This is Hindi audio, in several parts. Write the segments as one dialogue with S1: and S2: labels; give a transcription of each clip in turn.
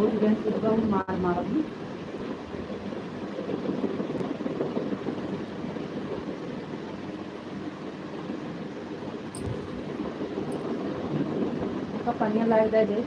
S1: मार मार पानी लाग दे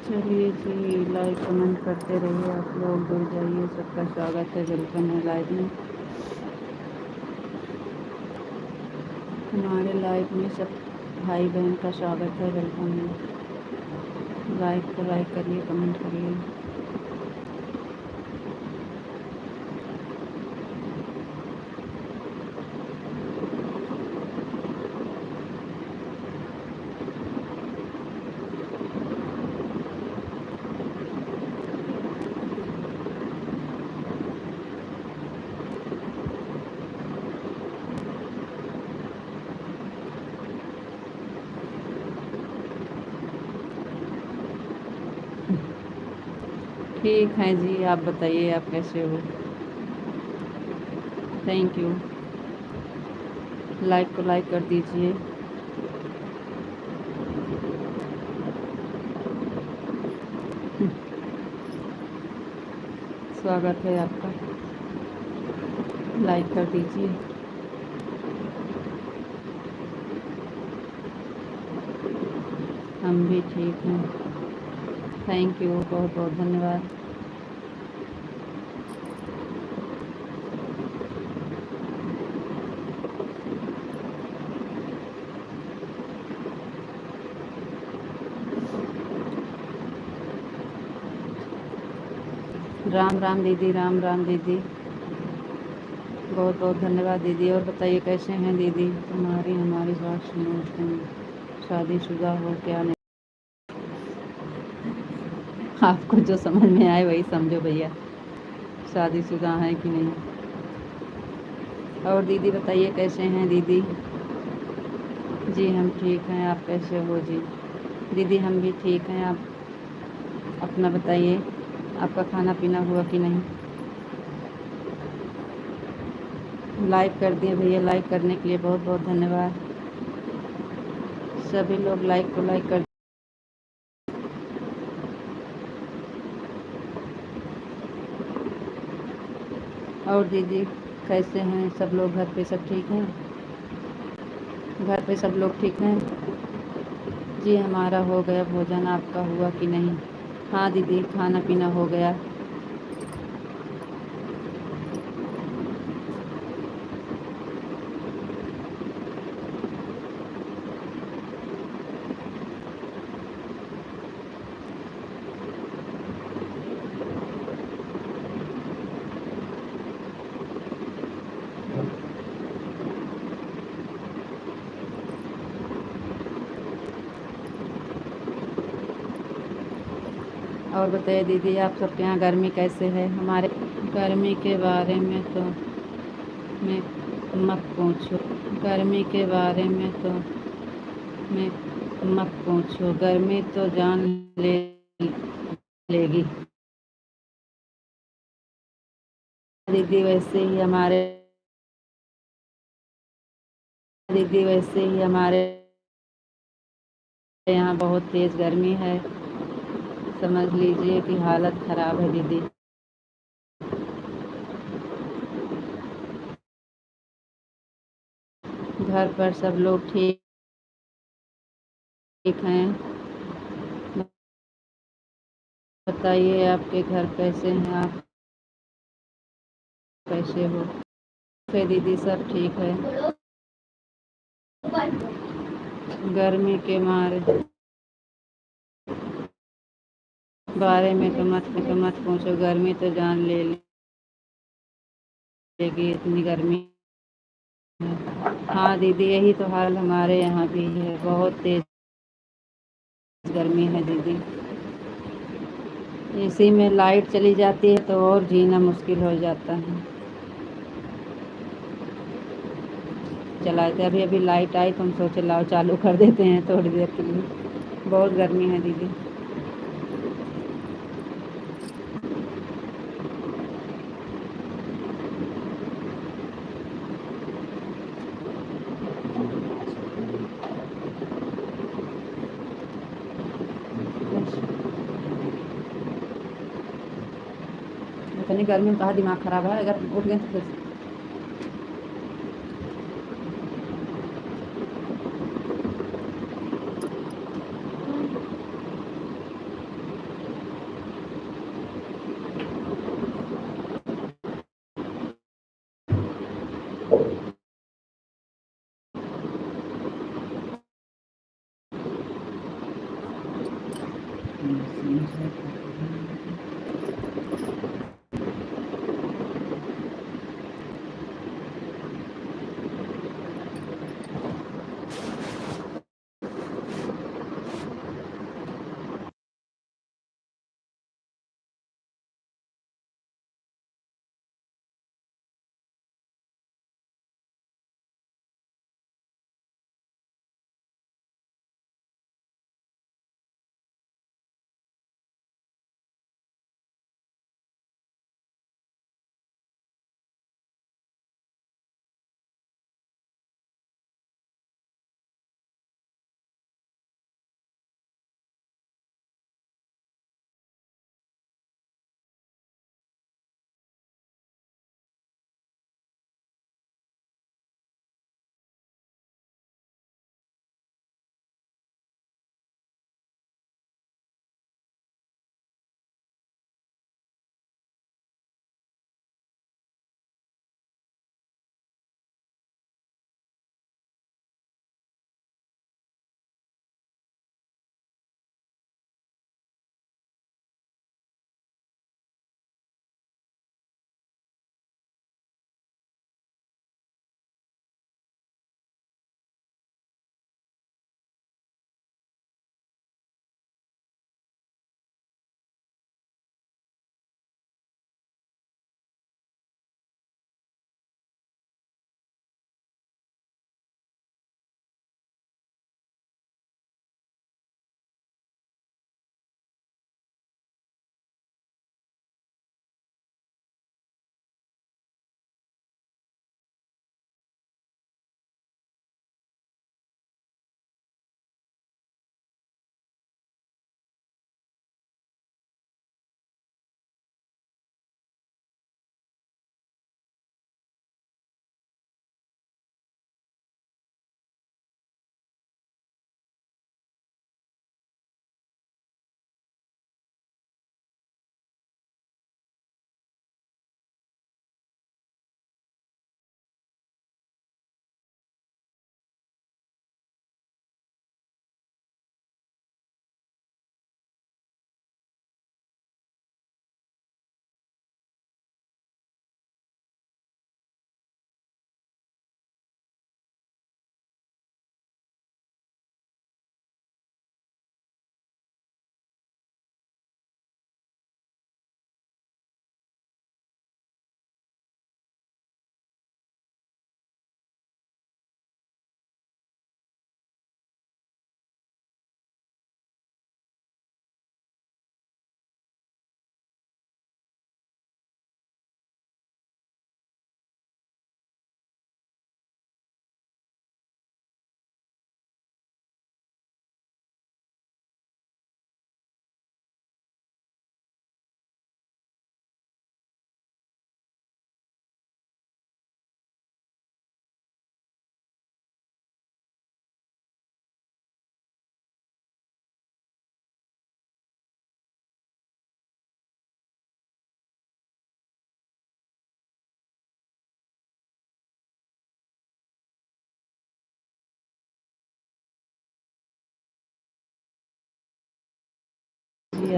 S1: चलिए जी, लाइक कमेंट करते रहिए, आप लोग जुड़ जाइए। सबका स्वागत है, वेलकम है लाइव में। हमारे लाइव में सब भाई बहन का स्वागत है, वेलकम है। लाइक को लाइक करिए, कमेंट करिए। ठीक है जी, आप बताइए आप कैसे हो। Thank you. लाइक को लाइक कर दीजिए। स्वागत है आपका, लाइक कर दीजिए। हम भी ठीक हैं, थैंक यू, बहुत बहुत धन्यवाद। राम राम दीदी, राम राम दीदी। बहुत बहुत धन्यवाद दीदी। और बताइए कैसे हैं दीदी? तुम्हारी हमारी बात सुनो, तुम शादीशुदा हो क्या नहीं? आपको जो समझ में आए वही समझो भैया, शादीशुदा हैं कि नहीं। और दीदी बताइए कैसे हैं दीदी? जी हम ठीक हैं, आप कैसे हो जी? दीदी हम भी ठीक हैं। आप अपना बताइए, आपका खाना पीना हुआ कि नहीं? लाइक कर दिए भैया, लाइक करने के लिए बहुत बहुत धन्यवाद। सभी लोग लाइक को लाइक कर। और दीदी कैसे हैं सब लोग? घर पे सब ठीक हैं? घर पे सब लोग ठीक हैं? जी हमारा हो गया भोजन, आपका हुआ कि नहीं? हाँ दीदी खाना पीना हो गया। और बताइए दीदी, आप सबके यहाँ गर्मी कैसे है? हमारे गर्मी के बारे में तो मैं मत पूछो। गर्मी के बारे में तो मैं मत पूछो, गर्मी तो जान ले लेगी। दीदी वैसे ही हमारे यहाँ बहुत तेज़ गर्मी है, समझ लीजिए कि हालत ख़राब है दीदी। घर पर सब लोग ठीक हैं? बताइए आपके घर कैसे हैं? आप कैसे हो? फिर दीदी सब ठीक है। गर्मी के मारे बारे में तो मत पूछो, गर्मी तो जान ले लेगी, इतनी गर्मी है। हाँ दीदी यही तो हाल हमारे यहाँ भी है, बहुत तेज़ गर्मी है दीदी। इसी में लाइट चली जाती है तो और जीना मुश्किल हो जाता है। चलाए थे, अभी अभी लाइट आई तो हम सोचे लाओ चालू कर देते हैं थोड़ी देर के लिए। बहुत गर्मी है दीदी। इतनी गर्मी में कहाँ दिमाग ख़राब है, अगर उठ गए तो फिर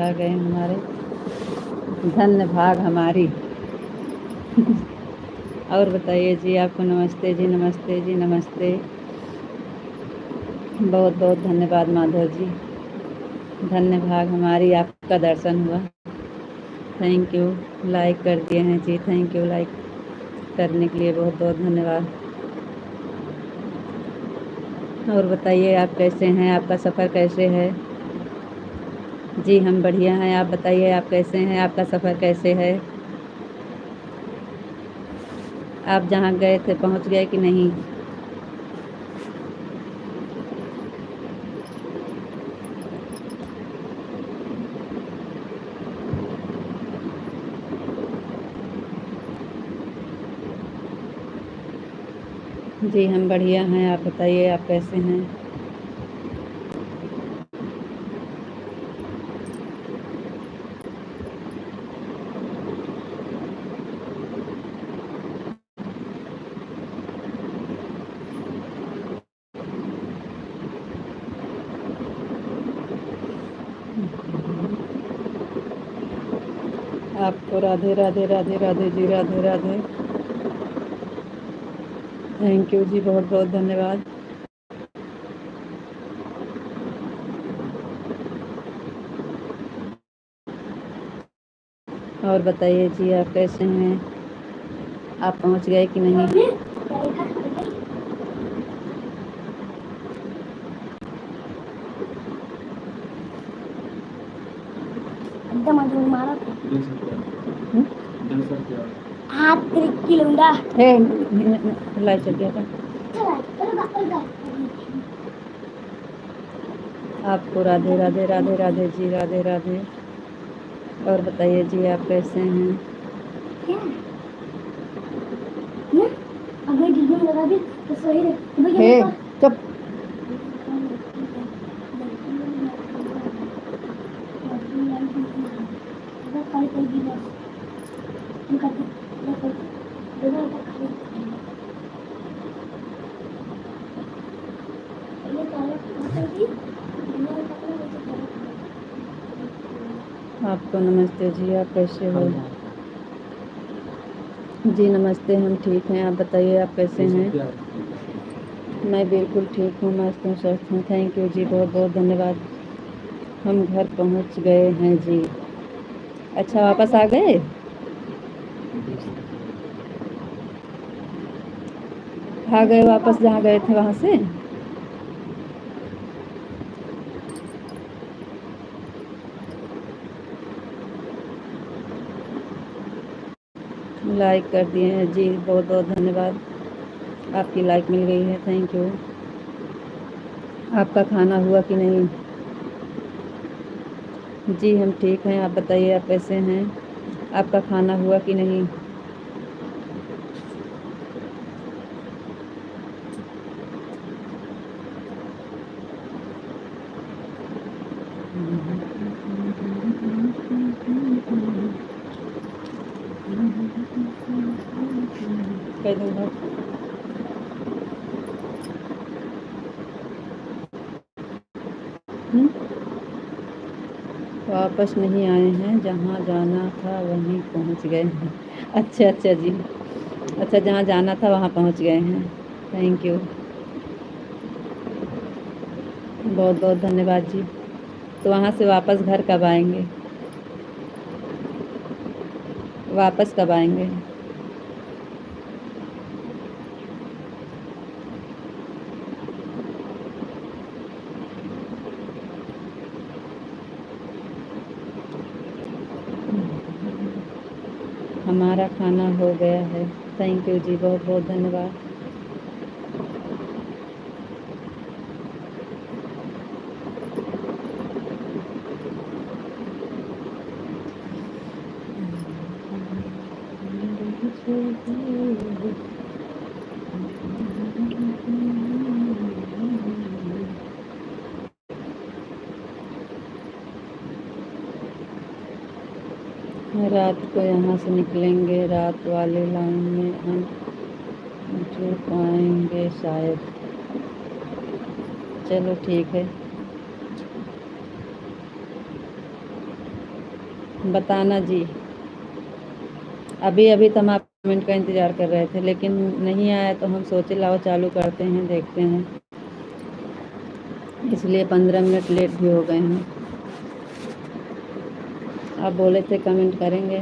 S1: आ गए हमारे धन्य भाग हमारी। और बताइए जी, आपको नमस्ते जी, नमस्ते जी, नमस्ते। बहुत बहुत धन्यवाद माधव जी, धन्य भाग हमारी, आपका दर्शन हुआ। थैंक यू, लाइक कर दिए हैं जी, थैंक यू, लाइक करने के लिए बहुत बहुत धन्यवाद। और बताइए आप कैसे हैं, आपका सफ़र कैसे है? जी हम बढ़िया हैं, आप बताइए आप कैसे हैं, आपका सफ़र कैसे है? आप जहाँ गए थे पहुँच गए कि नहीं? जी हम बढ़िया हैं, आप बताइए आप कैसे हैं? आपको राधे राधे राधे राधे जी, राधे राधे। थैंक यू जी, बहुत बहुत धन्यवाद। और बताइए जी आप कैसे हैं, आप पहुंच गए कि नहीं? एकदम मजबूत मारा हाथ किलोमीटर है लाइट चल गया था। आपको राधे राधे राधे राधे जी, राधे राधे। और बताइए जी आप कैसे हैं? अगर डिग्री लगा दी तो सही है। चुप। आपको नमस्ते जी, आप कैसे हो? जी नमस्ते, हम ठीक हैं, आप बताइए आप कैसे हैं? मैं बिल्कुल ठीक हूँ, मस्त हूँ, स्वस्थ हूँ। थैंक यू जी, बहुत बहुत धन्यवाद। हम घर पहुँच गए हैं जी। अच्छा वापस आ गए? आ गए वापस जहाँ गए थे वहाँ से? लाइक कर दिए हैं जी, बहुत बहुत धन्यवाद। आपकी लाइक मिल गई है, थैंक यू। आपका खाना हुआ कि नहीं? जी हम ठीक हैं, आप बताइए आप कैसे हैं, आपका खाना हुआ कि नहीं? कह दूँगा। वापस नहीं आए हैं, जहाँ जाना था वहीं पहुँच गए हैं। अच्छा अच्छा जी, अच्छा जहाँ जाना था वहाँ पहुँच गए हैं, थैंक यू, बहुत बहुत धन्यवाद जी। तो वहाँ से वापस घर कब आएंगे? वापस कब आएंगे? हमारा खाना हो गया है, थैंक यू जी, बहुत बहुत धन्यवाद। रात को यहाँ से निकलेंगे, रात वाले लाइन में हम जुड़ पाएंगे शायद। चलो ठीक है। बताना जी। अभी अभी तो हम आप कमेंट का इंतज़ार कर रहे थे, लेकिन नहीं आया तो हम सोचे लाओ चालू करते हैं, देखते हैं, इसलिए 15 मिनट लेट भी हो गए हैं। आप बोले थे कमेंट करेंगे,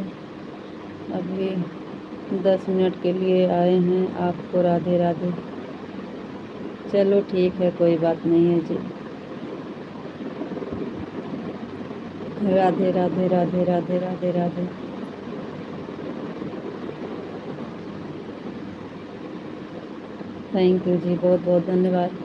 S1: अभी 10 मिनट के लिए आए हैं। आपको राधे राधे। चलो ठीक है, कोई बात नहीं है जी। राधे राधे राधे राधे राधे राधे। थैंक यू जी, बहुत बहुत धन्यवाद।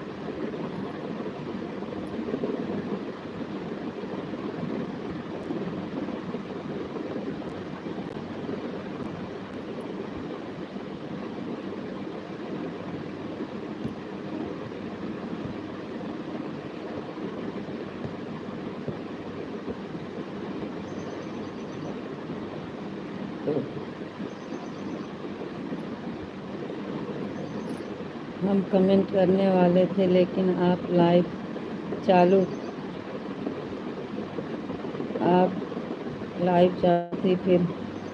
S1: हम कमेंट करने वाले थे, लेकिन आप लाइव चालू थी, फिर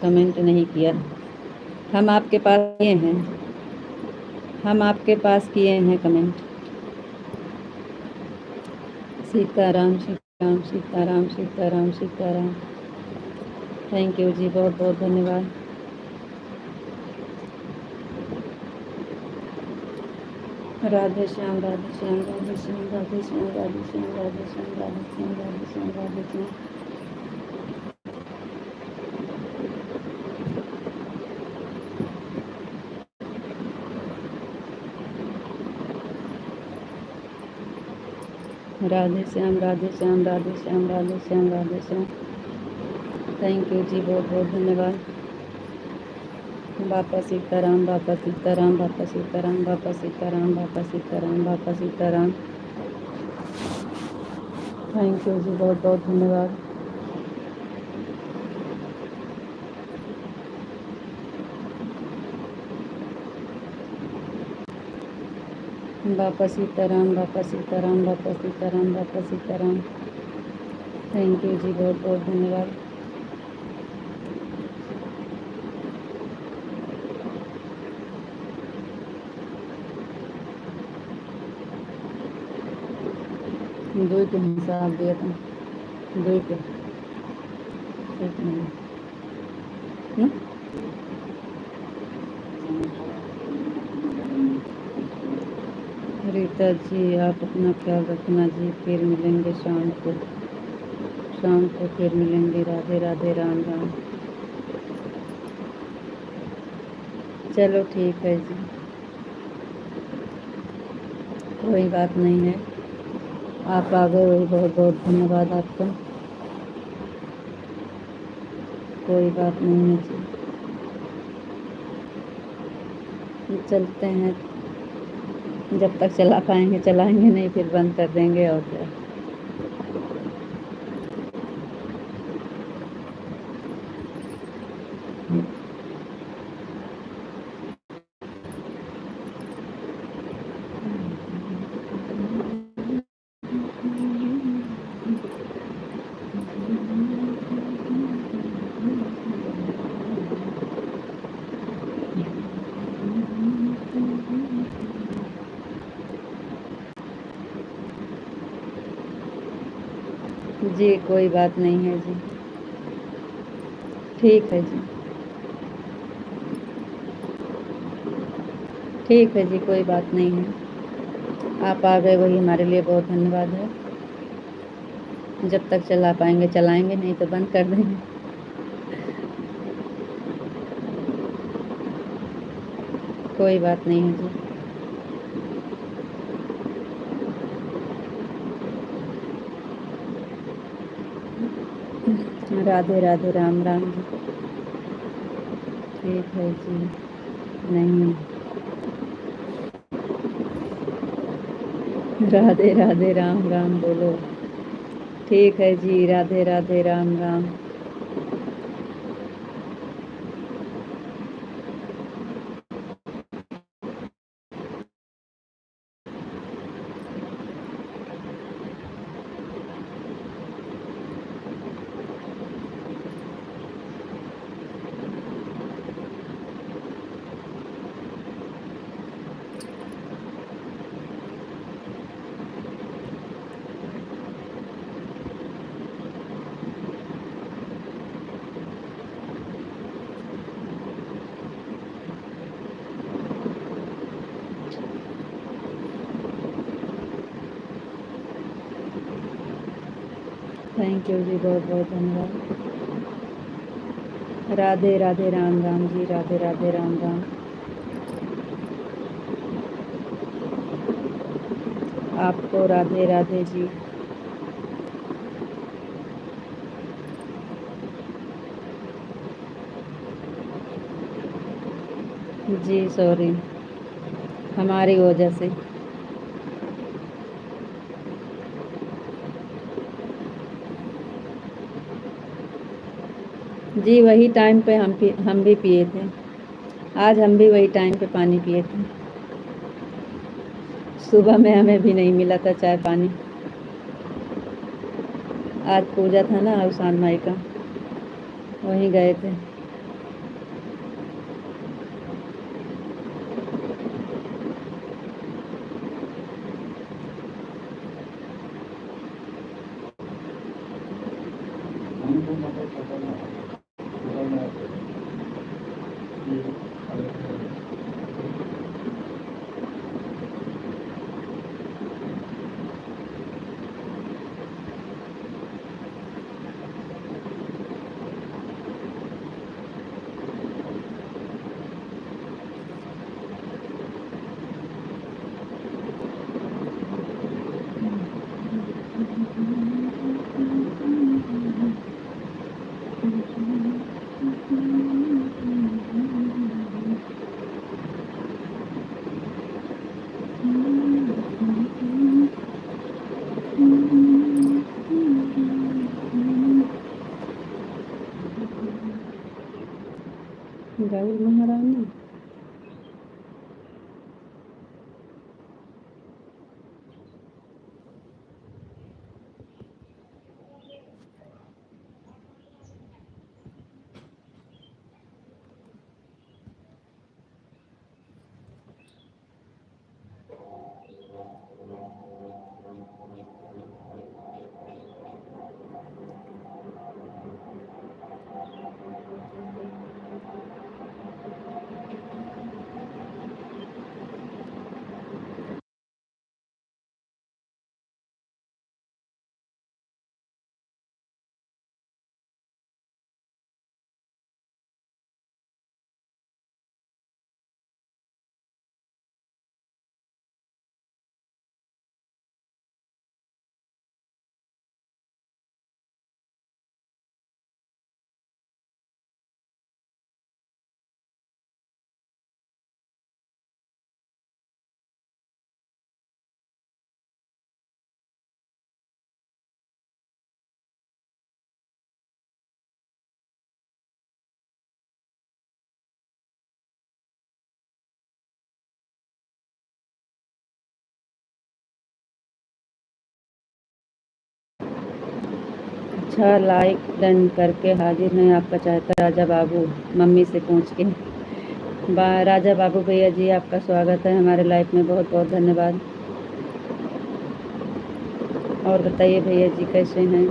S1: कमेंट नहीं किया। हम आपके पास किए हैं, हम आपके पास किए हैं comment. Sitaram Sitaram Sitaram Sitaram Sitaram. Thank you जी, बहुत बहुत धन्यवाद। राधे श्याम राधे श्याम राधे श्याम राधे श्याम राधे श्याम राधे श्याम राधे श्याम राधे श्याम राधे श्याम। राधे श्याम राधे श्याम राधे श्याम राधे श्याम राधे श्याम। थैंक यू जी, बहुत बहुत धन्यवाद। बापा सीताराम बापा सीताराम बापा सीताराम बापा सीताराम बापा सीताराम बापा सीताराम। थैंक यू जी, बहुत बहुत धन्यवाद। बापा सीताराम बापा सीताराम बापा सीताराम बापा सीताराम। थैंक यू जी, बहुत बहुत धन्यवाद। दो के हिसाब दिया था, दो के एक मिनट। रीता जी, आप अपना ख्याल रखना जी, फिर मिलेंगे शाम को, शाम को फिर मिलेंगे। राधे राधे, राम राम। चलो ठीक है जी, कोई बात नहीं है। आप आ गए वही बहुत बहुत धन्यवाद आपका। कोई बात नहीं है जी, चलते हैं। जब तक चला पाएंगे चलाएंगे, नहीं फिर बंद कर देंगे, और क्या। जी कोई बात नहीं है जी, ठीक है जी, ठीक है जी, कोई बात नहीं है। आप आ गए वही हमारे लिए बहुत धन्यवाद है। जब तक चला पाएंगे चलाएंगे, नहीं तो बंद कर देंगे। कोई बात नहीं है जी। राधे राधे, राम राम जी। ठीक है जी, नहीं। राधे राधे, राम राम बोलो। ठीक है जी, राधे राधे, राम राम। थैंक यू जी, बहुत बहुत धन्यवाद। राधे राधे, राम राम जी, राधे राधे, राम राम। आपको राधे राधे जी। जी सॉरी, हमारी वजह से। जी वही टाइम पे हम भी पिए थे। आज हम भी वही टाइम पे पानी पिए थे। सुबह में हमें भी नहीं मिला था चाय पानी। आज पूजा था ना अवसान माई का, वहीं गए थे। गौर महारानी। अच्छा लाइक डन करके हाजिर हैं आपका चाहता राजा बाबू, मम्मी से पूछ के। राजा बाबू भैया जी, आपका स्वागत है हमारे लाइफ में, बहुत बहुत धन्यवाद। और बताइए भैया जी कैसे हैं?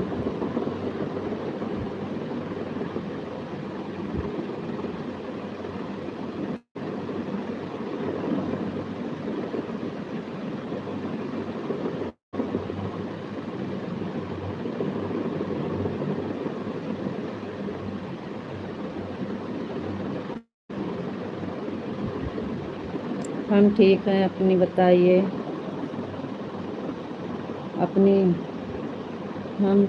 S1: हम ठीक हैं, अपनी बताइए। अपनी हम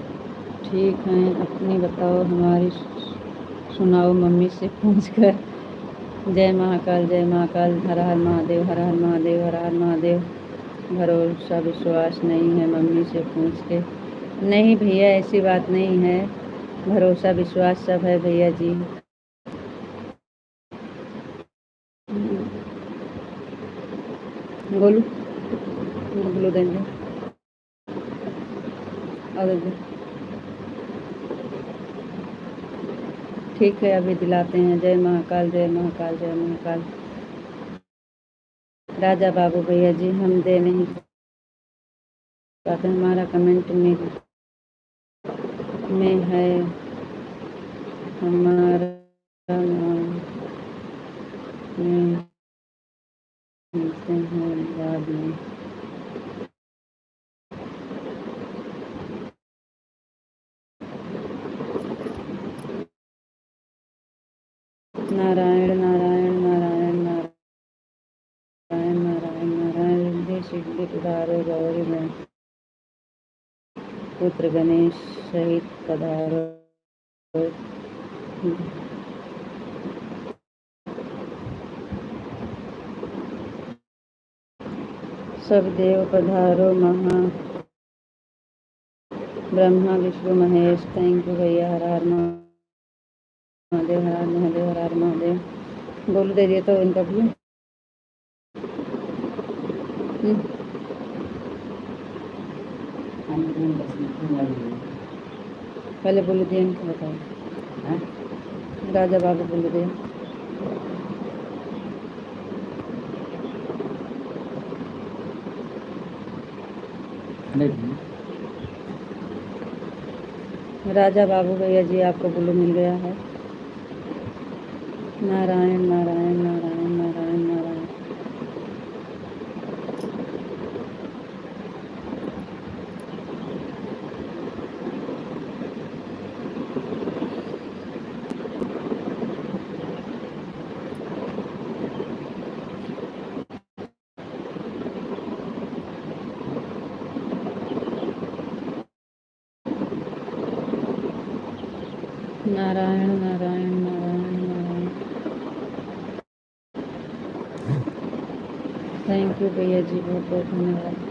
S1: ठीक हैं, अपनी बताओ, हमारी सुनाओ मम्मी से पूछ कर। जय महाकाल, जय महाकाल, हर हर महादेव, हर हर महादेव, हर हर महादेव। भरोसा विश्वास नहीं है मम्मी से पूछ के। नहीं भैया ऐसी बात नहीं है, भरोसा विश्वास सब है भैया जी। गोलू ग्लू देंगे और ठीक है अभी दिलाते हैं। जय महाकाल, जय महाकाल, जय महाकाल। राजा बाबू भैया जी हम दे नहीं पाते, हमारा कमेंट में है, हमारा नाम में मिलते हैं बाद में। जी पधारो, गौरी में पुत्र गणेश सहित पधारो, सब देव पधारो, महा ब्रह्मा विष्णु महेश। थैंक यू भैया। हर हर महादेव, हर हर महादेव, हर हर महादेव। बोल दे दिए तो इनका भी पहले बोल दिया इनको बताओ। राजा बाबू बोल दिया। राजा बाबू भैया जी आपको बुल्लू मिल गया है। नारायण नारायण नारायण नारायण नारायण। नारायण नारायण नारायण नारायण। थैंक यू भैया जी, बहुत बहुत धन्यवाद।